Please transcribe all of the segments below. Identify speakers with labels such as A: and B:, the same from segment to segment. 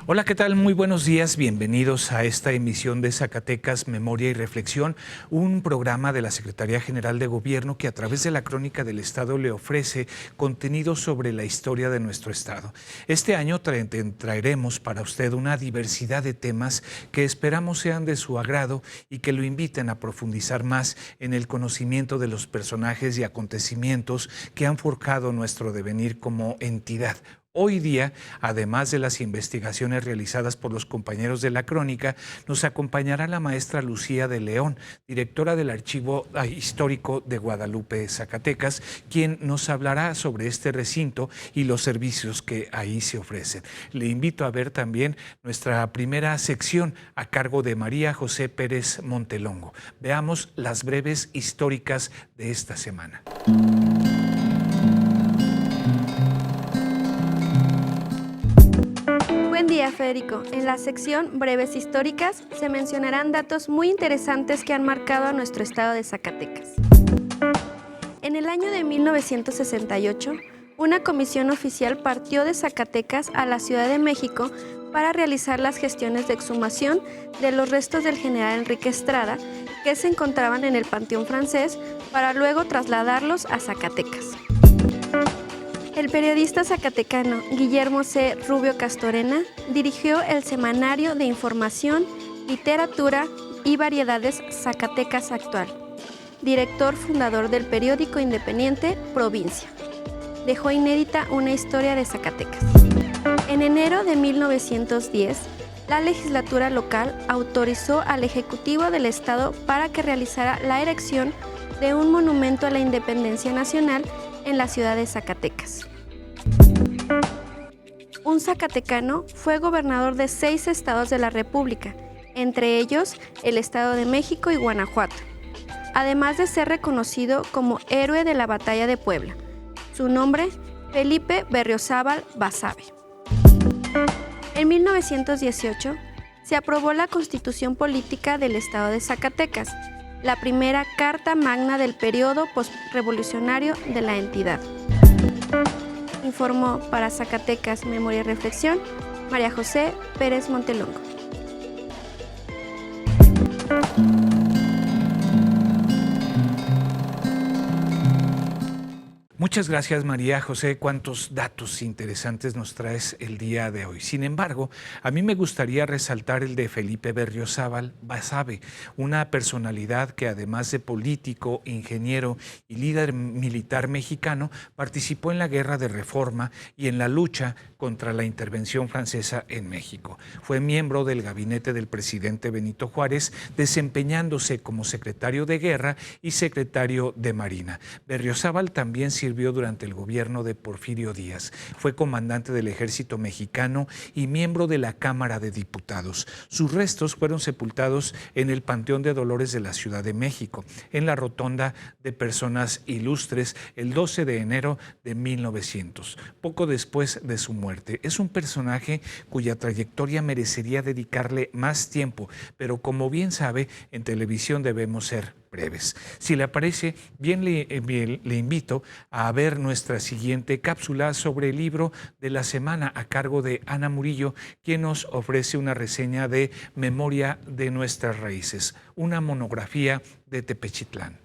A: Hola, ¿qué tal? Muy buenos días. Bienvenidos a esta emisión de Zacatecas, Memoria y Reflexión, un programa de la Secretaría General de Gobierno que a través de la Crónica del Estado le ofrece contenido sobre la historia de nuestro Estado. Este año traeremos para usted una diversidad de temas que esperamos sean de su agrado y que lo inviten a profundizar más en el conocimiento de los personajes y acontecimientos que han forjado nuestro devenir como entidad. Hoy día, además de las investigaciones realizadas por los compañeros de la Crónica, nos acompañará la maestra Lucía de León, directora del Archivo Histórico de Guadalupe, Zacatecas, quien nos hablará sobre este recinto y los servicios que ahí se ofrecen. Le invito a ver también nuestra primera sección a cargo de María José Pérez Montelongo. Veamos las breves históricas de esta semana.
B: Buen día, Federico. En la sección Breves Históricas se mencionarán datos muy interesantes que han marcado a nuestro estado de Zacatecas. En el año de 1968, una comisión oficial partió de Zacatecas a la Ciudad de México para realizar las gestiones de exhumación de los restos del general Enrique Estrada, que se encontraban en el Panteón Francés, para luego trasladarlos a Zacatecas. El periodista zacatecano Guillermo C. Rubio Castorena dirigió el semanario de información, literatura y variedades Zacatecas Actual, director fundador del periódico independiente Provincia. Dejó inédita una historia de Zacatecas. En enero de 1910, la legislatura local autorizó al Ejecutivo del Estado para que realizara la erección de un monumento a la independencia nacional en la ciudad de Zacatecas. Un zacatecano fue gobernador de 6 estados de la República, entre ellos el Estado de México y Guanajuato, además de ser reconocido como héroe de la Batalla de Puebla. Su nombre, Felipe Berriozábal Basabe. En 1918 se aprobó la Constitución Política del Estado de Zacatecas, la primera carta magna del periodo postrevolucionario de la entidad. Informó para Zacatecas, Memoria y Reflexión, María José Pérez Montelongo.
A: Muchas gracias, María José. Cuántos datos interesantes nos traes el día de hoy. Sin embargo, a mí me gustaría resaltar el de Felipe Berriozábal Basabe, una personalidad que además de político, ingeniero y líder militar mexicano, participó en la Guerra de Reforma y en la lucha contra la intervención francesa en México. Fue miembro del gabinete del presidente Benito Juárez, desempeñándose como secretario de Guerra y secretario de Marina. Berriozábal también sirvió durante el gobierno de Porfirio Díaz. Fue comandante del Ejército Mexicano y miembro de la Cámara de Diputados. Sus restos fueron sepultados en el Panteón de Dolores de la Ciudad de México, en la Rotonda de Personas Ilustres, el 12 de enero de 1900, poco después de su muerte. Es un personaje cuya trayectoria merecería dedicarle más tiempo, pero como bien sabe, en televisión debemos ser breves. Si le parece, le invito a ver nuestra siguiente cápsula sobre el libro de la semana a cargo de Ana Murillo, quien nos ofrece una reseña de Memoria de nuestras raíces, una monografía de Tepechitlán.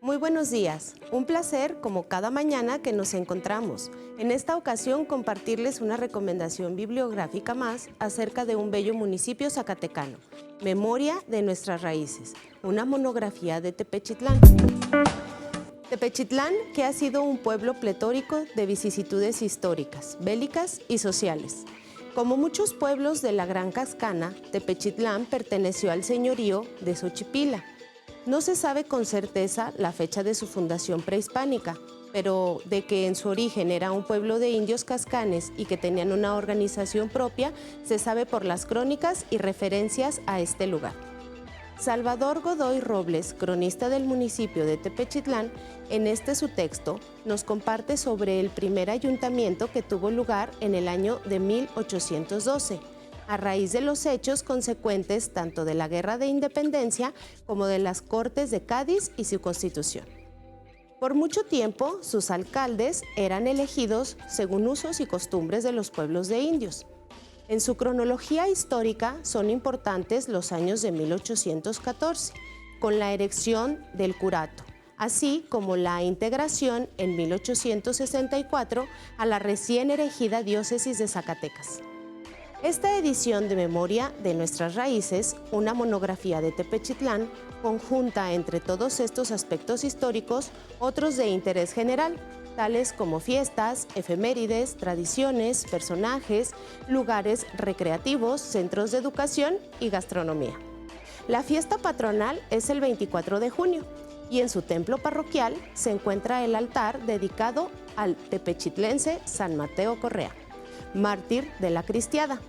C: Muy buenos días, un placer como cada mañana que nos encontramos. En esta ocasión compartirles una recomendación bibliográfica más acerca de un bello municipio zacatecano, Memoria de nuestras raíces, una monografía de Tepechitlán. Tepechitlán, que ha sido un pueblo pletórico de vicisitudes históricas, bélicas y sociales. Como muchos pueblos de la Gran Cascana, Tepechitlán perteneció al señorío de Xochipila. No se sabe con certeza la fecha de su fundación prehispánica, pero de que en su origen era un pueblo de indios cascanes y que tenían una organización propia, se sabe por las crónicas y referencias a este lugar. Salvador Godoy Robles, cronista del municipio de Tepechitlán, en su texto, nos comparte sobre el primer ayuntamiento que tuvo lugar en el año de 1812, a raíz de los hechos consecuentes tanto de la Guerra de Independencia como de las Cortes de Cádiz y su Constitución. Por mucho tiempo, sus alcaldes eran elegidos según usos y costumbres de los pueblos de indios. En su cronología histórica son importantes los años de 1814, con la erección del curato, así como la integración en 1864 a la recién erigida diócesis de Zacatecas. Esta edición de Memoria de Nuestras Raíces, una monografía de Tepechitlán, conjunta entre todos estos aspectos históricos otros de interés general, tales como fiestas, efemérides, tradiciones, personajes, lugares recreativos, centros de educación y gastronomía. La fiesta patronal es el 24 de junio y en su templo parroquial se encuentra el altar dedicado al tepechitlense San Mateo Correa, mártir de la Cristiada.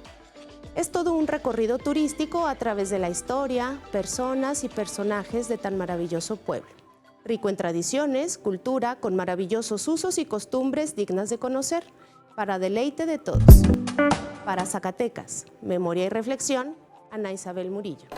C: Es todo un recorrido turístico a través de la historia, personas y personajes de tan maravilloso pueblo. Rico en tradiciones, cultura, con maravillosos usos y costumbres dignas de conocer, para deleite de todos. Para Zacatecas, Memoria y Reflexión, Ana Isabel Murillo.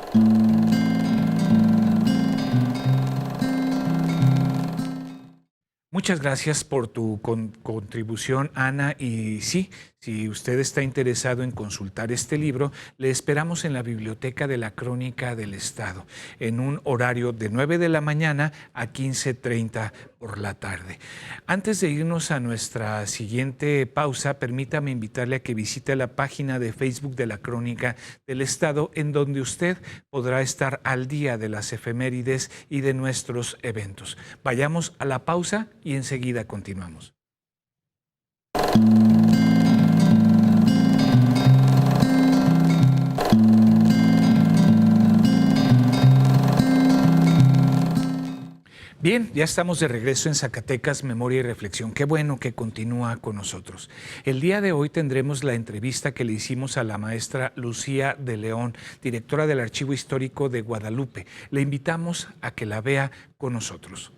A: Muchas gracias por tu contribución, Ana. Y sí, si usted está interesado en consultar este libro, le esperamos en la Biblioteca de la Crónica del Estado, en un horario de 9 de la mañana a 15:30 por la tarde. Antes de irnos a nuestra siguiente pausa, permítame invitarle a que visite la página de Facebook de la Crónica del Estado, en donde usted podrá estar al día de las efemérides y de nuestros eventos. Vayamos a la pausa y enseguida continuamos. Bien, ya estamos de regreso en Zacatecas, Memoria y Reflexión. Qué bueno que continúa con nosotros. El día de hoy tendremos la entrevista que le hicimos a la maestra Lucía de León, directora del Archivo Histórico de Guadalupe. Le invitamos a que la vea con nosotros.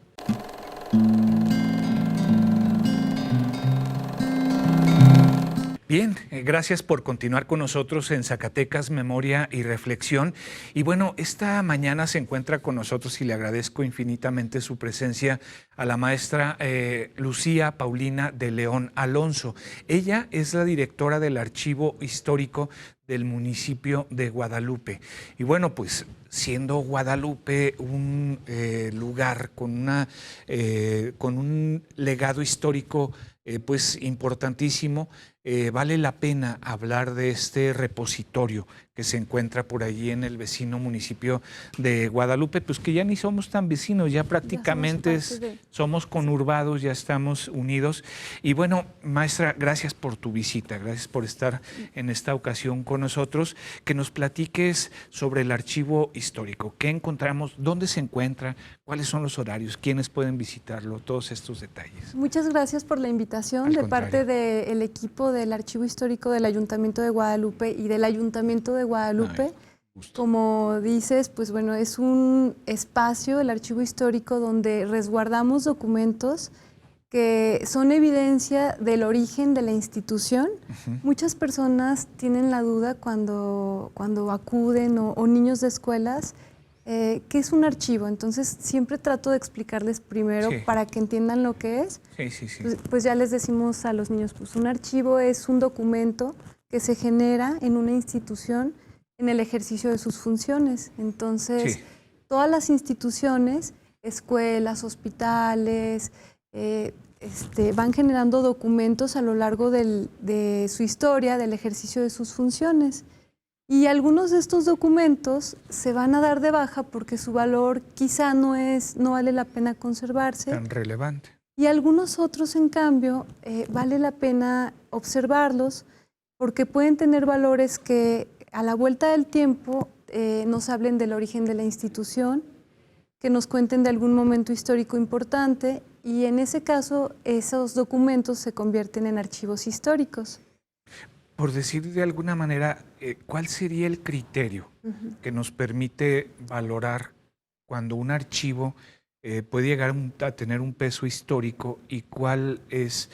A: Bien, gracias por continuar con nosotros en Zacatecas, Memoria y Reflexión. Y bueno, esta mañana se encuentra con nosotros y le agradezco infinitamente su presencia a la maestra Lucía Paulina de León Alonso. Ella es la directora del Archivo Histórico del municipio de Guadalupe. Y bueno, pues siendo Guadalupe un lugar con un legado histórico pues importantísimo, vale la pena hablar de este repositorio que se encuentra por allí en el vecino municipio de Guadalupe, pues que ya ni somos tan vecinos, ya prácticamente somos conurbados, ya estamos unidos. Y bueno, maestra, gracias por tu visita, gracias por estar en esta ocasión con nosotros, que nos platiques sobre el archivo histórico, qué encontramos, dónde se encuentra, cuáles son los horarios, quiénes pueden visitarlo, todos estos detalles.
D: Muchas gracias por la invitación de parte del equipo del Archivo Histórico del Ayuntamiento de Guadalupe y del Ayuntamiento de Guadalupe. Como dices, pues bueno, es un espacio, el Archivo Histórico, donde resguardamos documentos que son evidencia del origen de la institución. Muchas personas tienen la duda cuando acuden o niños de escuelas, ¿qué es un archivo? Entonces siempre trato de explicarles primero para que entiendan lo que es. Pues ya les decimos a los niños, pues un archivo es un documento que se genera en una institución en el ejercicio de sus funciones. Entonces, todas las instituciones, escuelas, hospitales, van generando documentos a lo largo de su historia, del ejercicio de sus funciones. Y algunos de estos documentos se van a dar de baja porque su valor quizá no vale la pena conservarse.
A: Tan relevante.
D: Y algunos otros, en cambio, vale la pena observarlos porque pueden tener valores que a la vuelta del tiempo nos hablen del origen de la institución, que nos cuenten de algún momento histórico importante, y en ese caso esos documentos se convierten en archivos históricos.
A: por decir de alguna manera, ¿cuál sería el criterio que nos permite valorar cuando un archivo puede llegar a tener un peso histórico y cuál es,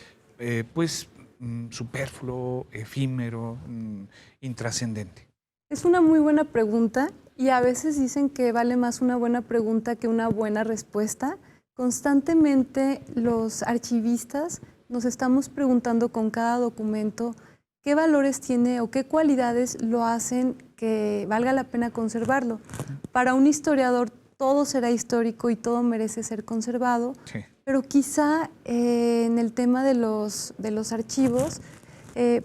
A: pues, superfluo, efímero, intrascendente?
D: Es una muy buena pregunta y a veces dicen que vale más una buena pregunta que una buena respuesta. Constantemente los archivistas nos estamos preguntando con cada documento qué valores tiene o qué cualidades lo hacen que valga la pena conservarlo. Para un historiador todo será histórico y todo merece ser conservado, sí, pero quizá en el tema de los archivos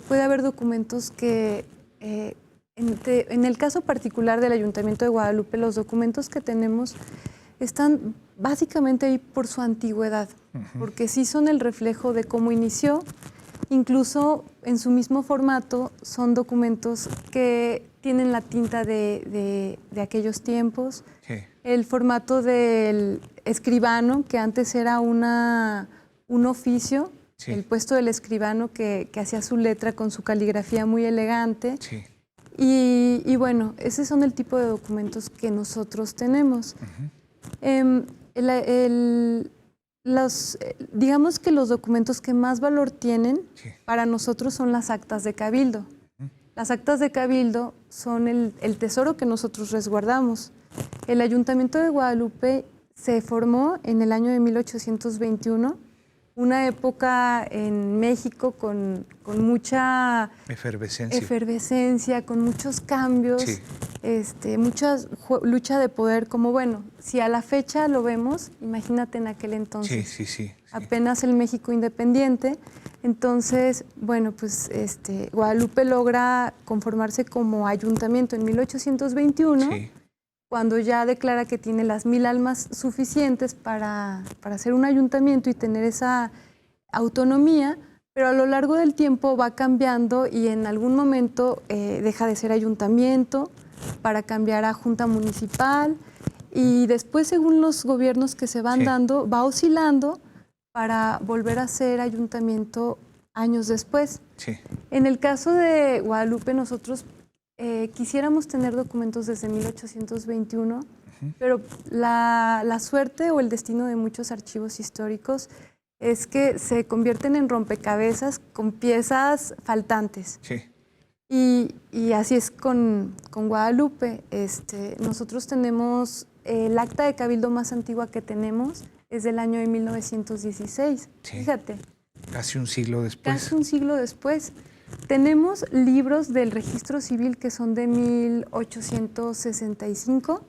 D: puede haber documentos que, en el caso particular del Ayuntamiento de Guadalupe, los documentos que tenemos están básicamente ahí por su antigüedad, porque sí son el reflejo de cómo inició. Incluso en su mismo formato son documentos que tienen la tinta de aquellos tiempos. Sí. El formato del escribano, que antes era un oficio, sí, el puesto del escribano que hacía su letra con su caligrafía muy elegante. Sí. Y bueno, ese son el tipo de documentos que nosotros tenemos. Digamos que los documentos que más valor tienen, sí, para nosotros son las actas de cabildo. Las actas de cabildo son el tesoro que nosotros resguardamos. El Ayuntamiento de Guadalupe se formó en el año de 1821, una época en México con mucha efervescencia, con muchos cambios, sí, mucha lucha de poder, como bueno, si a la fecha lo vemos, imagínate en aquel entonces, sí, sí, sí, apenas el México independiente. Entonces, bueno, pues Guadalupe logra conformarse como ayuntamiento en 1821, sí, cuando ya declara que tiene las 1000 almas suficientes para ser un ayuntamiento y tener esa autonomía, pero a lo largo del tiempo va cambiando y en algún momento deja de ser ayuntamiento para cambiar a junta municipal y después, según los gobiernos que se van, sí, dando, va oscilando para volver a ser ayuntamiento años después. Sí. En el caso de Guadalupe, nosotros quisiéramos tener documentos desde 1821, pero la suerte o el destino de muchos archivos históricos es que se convierten en rompecabezas con piezas faltantes. Sí. Y así es con Guadalupe. Nosotros tenemos el acta de cabildo más antigua que tenemos, es del año de 1916. Sí. Fíjate.
A: Casi un siglo después.
D: Casi un siglo después. Tenemos libros del registro civil que son de 1865,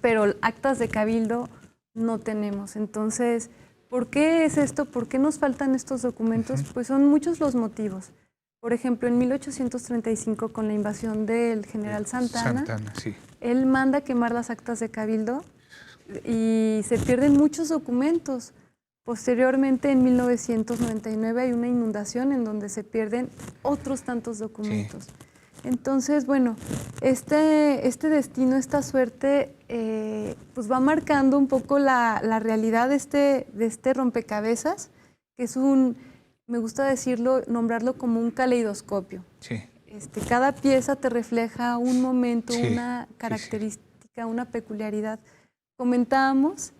D: pero actas de cabildo no tenemos. Entonces, ¿por qué es esto? ¿Por qué nos faltan estos documentos? Pues son muchos los motivos. Por ejemplo, en 1835, con la invasión del general Santana, sí, él manda quemar las actas de cabildo y se pierden muchos documentos. Posteriormente, en 1999, hay una inundación en donde se pierden otros tantos documentos. Sí. Entonces, bueno, este destino, esta suerte, pues va marcando un poco la realidad de este rompecabezas, que es me gusta decirlo, nombrarlo como un caleidoscopio. Sí. Cada pieza te refleja un momento, sí, una característica, sí, una peculiaridad. Comentábamos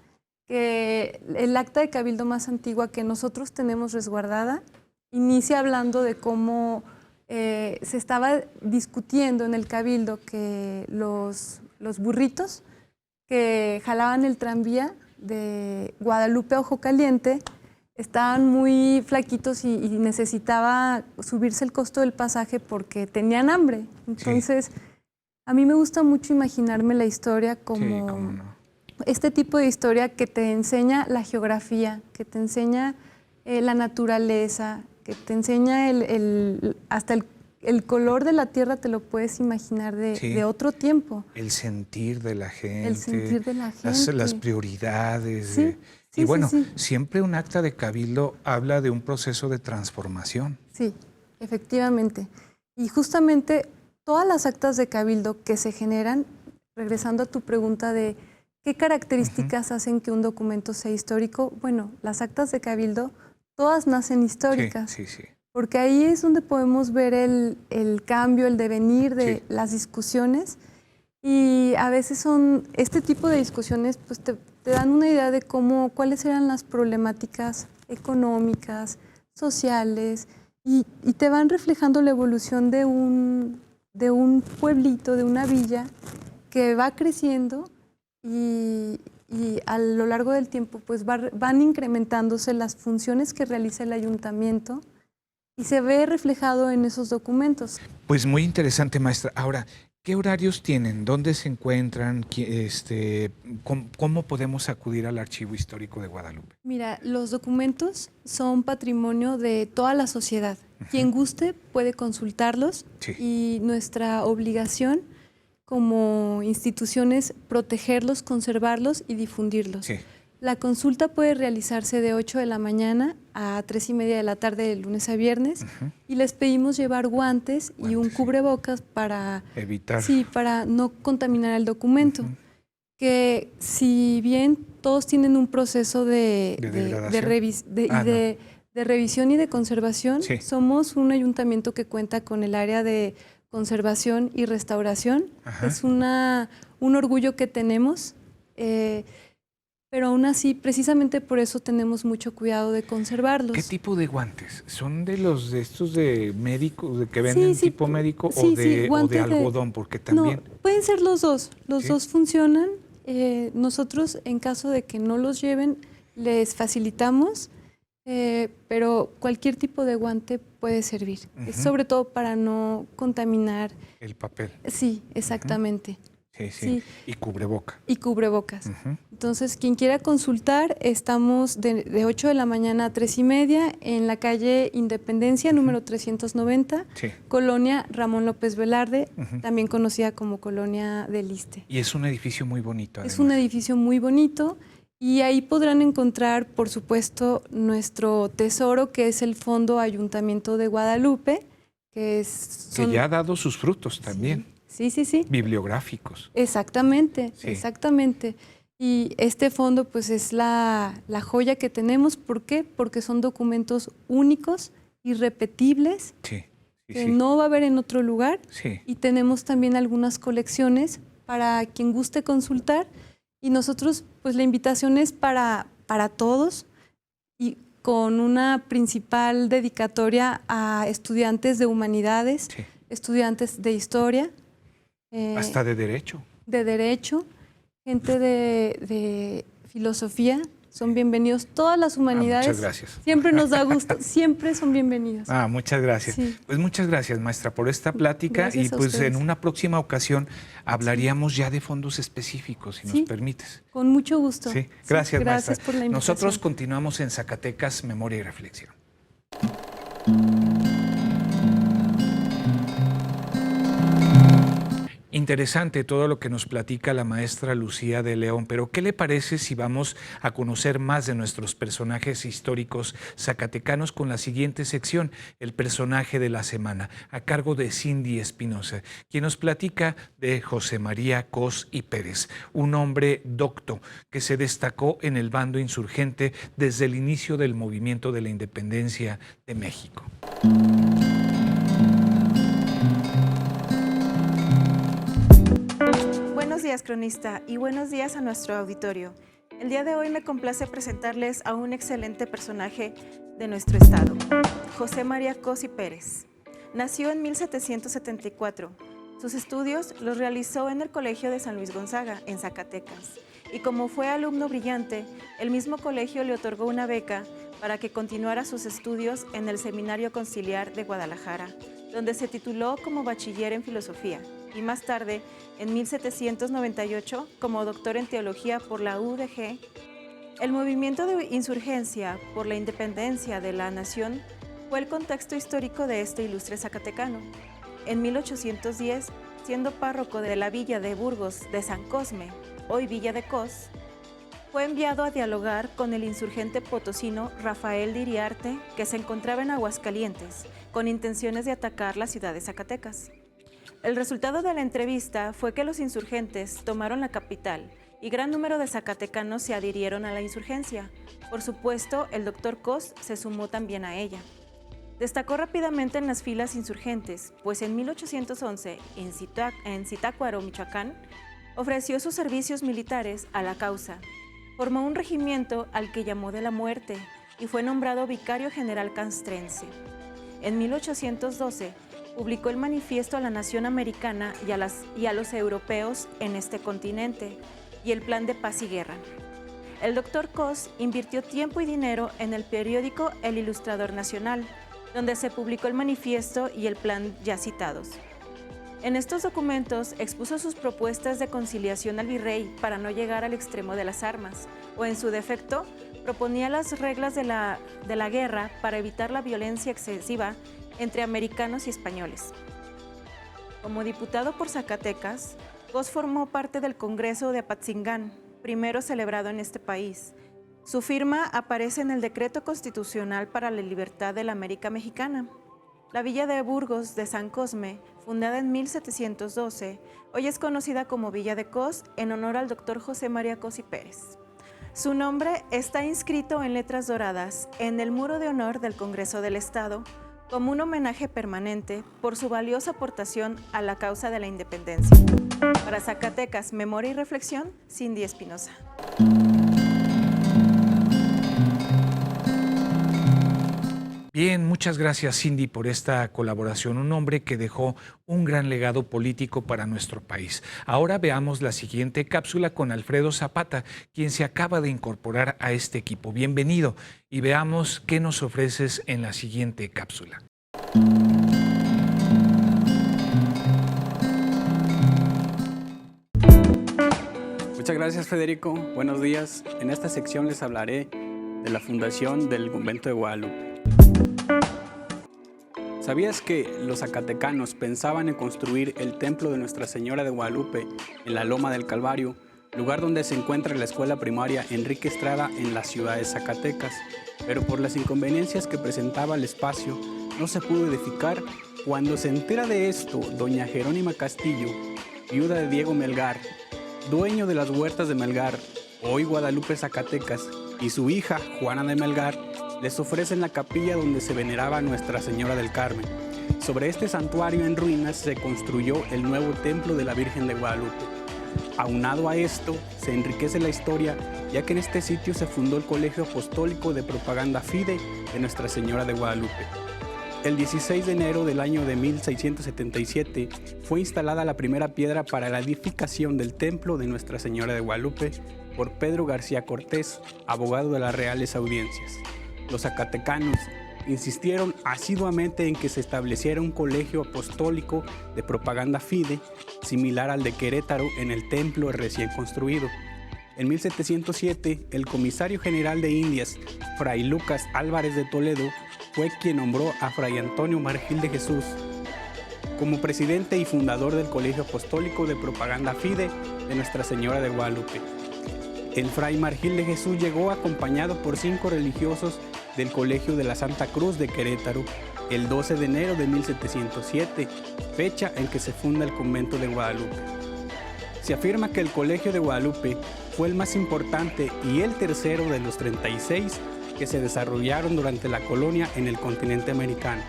D: que el acta de cabildo más antigua que nosotros tenemos resguardada inicia hablando de cómo se estaba discutiendo en el cabildo que los burritos que jalaban el tranvía de Guadalupe a Ojo Caliente estaban muy flaquitos y necesitaba subirse el costo del pasaje porque tenían hambre. Entonces, sí, a mí me gusta mucho imaginarme la historia como... Sí, cómo no. Este tipo de historia que te enseña la geografía, que te enseña la naturaleza, que te enseña hasta el color de la tierra, te lo puedes imaginar sí, de otro tiempo.
A: El sentir de la gente.
D: El sentir de la gente.
A: Las prioridades.
D: Sí, sí,
A: y bueno,
D: sí, sí,
A: siempre un acta de cabildo habla de un proceso de transformación.
D: Sí, efectivamente. Y justamente todas las actas de cabildo que se generan, regresando a tu pregunta de ¿qué características hacen que un documento sea histórico? Bueno, las actas de cabildo todas nacen históricas. Sí, sí, sí. porque ahí es donde podemos ver el cambio, el devenir de las discusiones, y a veces este tipo de discusiones pues te dan una idea de cuáles eran las problemáticas económicas, sociales, y te van reflejando la evolución de un pueblito, de una villa que va creciendo y a lo largo del tiempo pues van incrementándose las funciones que realiza el ayuntamiento y se ve reflejado en esos documentos.
A: Pues muy interesante, maestra. Ahora, ¿qué horarios tienen? ¿Dónde se encuentran? ¿Cómo podemos acudir al Archivo Histórico de Guadalupe?
D: Mira, los documentos son patrimonio de toda la sociedad. Quien guste puede consultarlos y nuestra obligación como institución es protegerlos, conservarlos y difundirlos. Sí. La consulta puede realizarse de 8 de la mañana a 3:30 de la tarde de lunes a viernes y les pedimos llevar guantes y un cubrebocas para
A: evitar.
D: Sí, para no contaminar el documento. Que si bien todos tienen un proceso de revisión y de conservación, somos un ayuntamiento que cuenta con el área de conservación y restauración. Es un orgullo que tenemos. Pero aún así, precisamente por eso tenemos mucho cuidado de conservarlos.
A: ¿Qué tipo de guantes? ¿Son de estos de médicos, de que venden tipo médico o de algodón? Porque también...
D: No, pueden ser los dos. Los dos funcionan. Nosotros, en caso de que no los lleven, les facilitamos, pero cualquier tipo de guante puede servir. Es sobre todo para no contaminar...
A: el papel.
D: Sí, exactamente.
A: Sí. Y cubreboca.
D: Y cubrebocas. Entonces, quien quiera consultar, estamos de 8 de la mañana a 3:30 en la calle Independencia, número 390, Colonia Ramón López Velarde, también conocida como Colonia del Iste.
A: Y es un edificio muy bonito, además.
D: Es un edificio muy bonito y ahí podrán encontrar, por supuesto, nuestro tesoro, que es el Fondo Ayuntamiento de Guadalupe, que
A: ya ha dado sus frutos también.
D: Sí.
A: Bibliográficos.
D: Exactamente. Y este fondo pues es la joya que tenemos. ¿Por qué? Porque son documentos únicos, irrepetibles, que no va a haber en otro lugar. Y tenemos también algunas colecciones para quien guste consultar. Y nosotros, pues la invitación es para todos y con una principal dedicatoria a estudiantes de humanidades, estudiantes de historia.
A: Hasta de derecho.
D: De derecho, gente de filosofía, son bienvenidos. Todas las humanidades.
A: Muchas gracias.
D: Siempre nos da gusto, siempre son bienvenidos.
A: Muchas gracias. Pues muchas gracias, maestra, por esta plática.
D: Gracias
A: y pues
D: ustedes.
A: En una próxima ocasión hablaríamos ya de fondos específicos, si nos permites.
D: Con mucho gusto.
A: Gracias, maestra.
D: Por la invitación.
A: Nosotros continuamos en Zacatecas, Memoria y Reflexión. Interesante todo lo que nos platica la maestra Lucía de León, pero ¿qué le parece si vamos a conocer más de nuestros personajes históricos zacatecanos con la siguiente sección, el personaje de la semana, a cargo de Cindy Espinosa, quien nos platica de José María Cos y Pérez, un hombre docto que se destacó en el bando insurgente desde el inicio del movimiento de la independencia de México.
E: Buenos días, cronista, y buenos días a nuestro auditorio. El día de hoy me complace presentarles a un excelente personaje de nuestro estado, José María Cos y Pérez. Nació en 1774. Sus estudios los realizó en el Colegio de San Luis Gonzaga, en Zacatecas, y como fue alumno brillante, el mismo colegio le otorgó una beca para que continuara sus estudios en el Seminario Conciliar de Guadalajara, donde se tituló como bachiller en filosofía y más tarde, en 1798, como doctor en teología por la UDG. El movimiento de insurgencia por la independencia de la nación fue el contexto histórico de este ilustre zacatecano. En 1810, siendo párroco de la villa de Burgos de San Cosme, hoy Villa de Cos, fue enviado a dialogar con el insurgente potosino Rafael de Iriarte, que se encontraba en Aguascalientes, con intenciones de atacar la ciudad de Zacatecas. El resultado de la entrevista fue que los insurgentes tomaron la capital y gran número de zacatecanos se adhirieron a la insurgencia. Por supuesto, el doctor Cos se sumó también a ella. Destacó rápidamente en las filas insurgentes, pues en 1811, en Zitácuaro, Michoacán, ofreció sus servicios militares a la causa. Formó un regimiento al que llamó de la muerte y fue nombrado vicario general castrense. En 1812, publicó el Manifiesto a la Nación Americana y a los europeos en este continente y el Plan de Paz y Guerra. El doctor Cos invirtió tiempo y dinero en el periódico El Ilustrador Nacional, donde se publicó el manifiesto y el plan ya citados. En estos documentos expuso sus propuestas de conciliación al virrey para no llegar al extremo de las armas, o en su defecto, proponía las reglas de la guerra para evitar la violencia excesiva entre americanos y españoles. Como diputado por Zacatecas, Cos formó parte del Congreso de Apatzingán, primero celebrado en este país. Su firma aparece en el Decreto Constitucional para la Libertad de la América Mexicana. La villa de Burgos de San Cosme, fundada en 1712, hoy es conocida como Villa de Cos en honor al doctor José María Cos y Pérez. Su nombre está inscrito en letras doradas en el muro de honor del Congreso del Estado como un homenaje permanente por su valiosa aportación a la causa de la independencia. Para Zacatecas, Memoria y Reflexión, Cindy Espinosa.
A: Bien, muchas gracias Cindy por esta colaboración, un hombre que dejó un gran legado político para nuestro país. Ahora veamos la siguiente cápsula con Alfredo Zapata, quien se acaba de incorporar a este equipo. Bienvenido y veamos qué nos ofreces en la siguiente cápsula.
F: Muchas gracias, Federico. Buenos días. En esta sección les hablaré de la fundación del Convento de Guadalupe. ¿Sabías que los zacatecanos pensaban en construir el templo de Nuestra Señora de Guadalupe en la Loma del Calvario, lugar donde se encuentra la escuela primaria Enrique Estrada en la ciudad de Zacatecas? Pero por las inconveniencias que presentaba el espacio, no se pudo edificar. Cuando se entera de esto, doña Jerónima Castillo, viuda de Diego Melgar, dueño de las huertas de Melgar, hoy Guadalupe, Zacatecas, y su hija, Juana de Melgar, les ofrecen la capilla donde se veneraba a Nuestra Señora del Carmen. Sobre este santuario en ruinas se construyó el nuevo templo de la Virgen de Guadalupe. Aunado a esto, se enriquece la historia, ya que en este sitio se fundó el Colegio Apostólico de Propaganda Fide de Nuestra Señora de Guadalupe. El 16 de enero del año de 1677 fue instalada la primera piedra para la edificación del templo de Nuestra Señora de Guadalupe por Pedro García Cortés, abogado de las Reales Audiencias. Los zacatecanos insistieron asiduamente en que se estableciera un colegio apostólico de propaganda fide, similar al de Querétaro en el templo recién construido. En 1707, el comisario general de Indias, Fray Lucas Álvarez de Toledo, fue quien nombró a Fray Antonio Margil de Jesús como presidente y fundador del Colegio Apostólico de Propaganda Fide de Nuestra Señora de Guadalupe. El Fray Margil de Jesús llegó acompañado por 5 religiosos del Colegio de la Santa Cruz de Querétaro el 12 de enero de 1707, fecha en que se funda el Convento de Guadalupe. Se afirma que el Colegio de Guadalupe fue el más importante y el tercero de los 36 que se desarrollaron durante la colonia en el continente americano,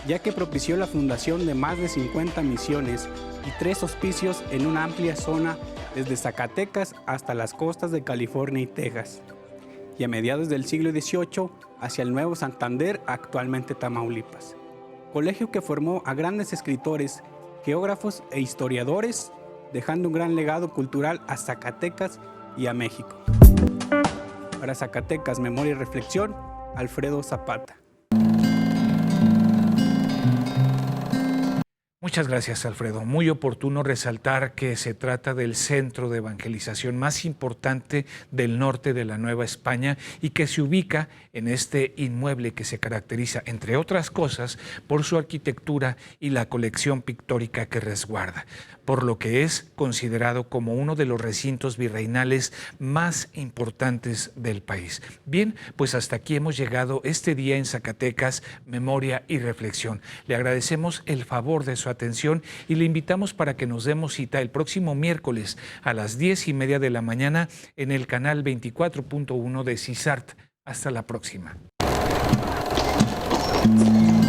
F: ya que propició la fundación de más de 50 misiones y 3 hospicios en una amplia zona desde Zacatecas hasta las costas de California y Texas, y a mediados del siglo XVIII hacia el Nuevo Santander, actualmente Tamaulipas. Colegio que formó a grandes escritores, geógrafos e historiadores, dejando un gran legado cultural a Zacatecas y a México. Para Zacatecas, Memoria y Reflexión, Alfredo Zapata.
A: Muchas gracias, Alfredo. Muy oportuno resaltar que se trata del centro de evangelización más importante del norte de la Nueva España y que se ubica en este inmueble que se caracteriza, entre otras cosas, por su arquitectura y la colección pictórica que resguarda, por lo que es considerado como uno de los recintos virreinales más importantes del país. Bien, pues hasta aquí hemos llegado este día en Zacatecas, Memoria y Reflexión. Le agradecemos el favor de su atención y le invitamos para que nos demos cita el próximo miércoles a las 10:30 de la mañana en el canal 24.1 de CISART. Hasta la próxima.
B: Gracias.